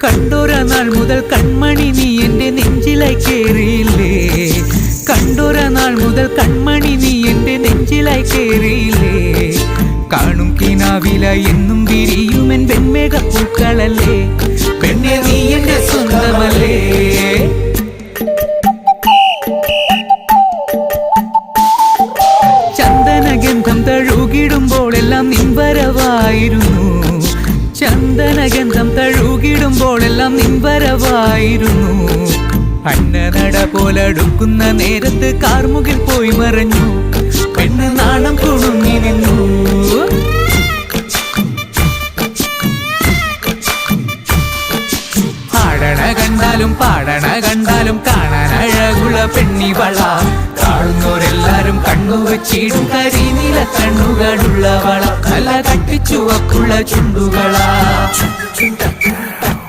കണ്ടോര നാൾ മുതൽ കൺമണി നീ എൻ്റെ നെഞ്ചിലായി കേറിയില്ലേ, കണ്ടോര നാൾ മുതൽ കൺമണി നീ എൻ്റെ നെഞ്ചിലായി കേറിയില്ലേ. കാണും കിനാവില എന്നും വിരിയുമെൻ വെൺമേഘപ്പൂക്കളല്ലേ, പെണ്ണെ നീ എൻ്റെ സ്വന്തമല്ലേ. ചന്ദനഗന്ധം തഴുകിടുമ്പോഴെല്ലാം നിൻവരവായിരുന്നു, ചന്ദനഗന്ധം തഴുകിടുമ്പോഴെല്ലാം നിൻവരവായിരുന്നു. അന്നനട പോലടുക്കുന്ന നേരത്ത് കാർമുകിൽ പോയി മറഞ്ഞു, പെണ്ണ് നാണം കുണുങ്ങി നിന്നു. ആടണ കണ്ടാലും പാടണ കണ്ടാലും കാണാൻ അഴകുള്ള പെണ്ണിവള, കാണുന്നോരെല്ലാരും കണ്ണുവച്ചിടും കരിനീല കണ്ണുകളുള്ളവള, നല്ല കട്ടിച്ചുവപ്പുള്ള ചുണ്ടുകളാ.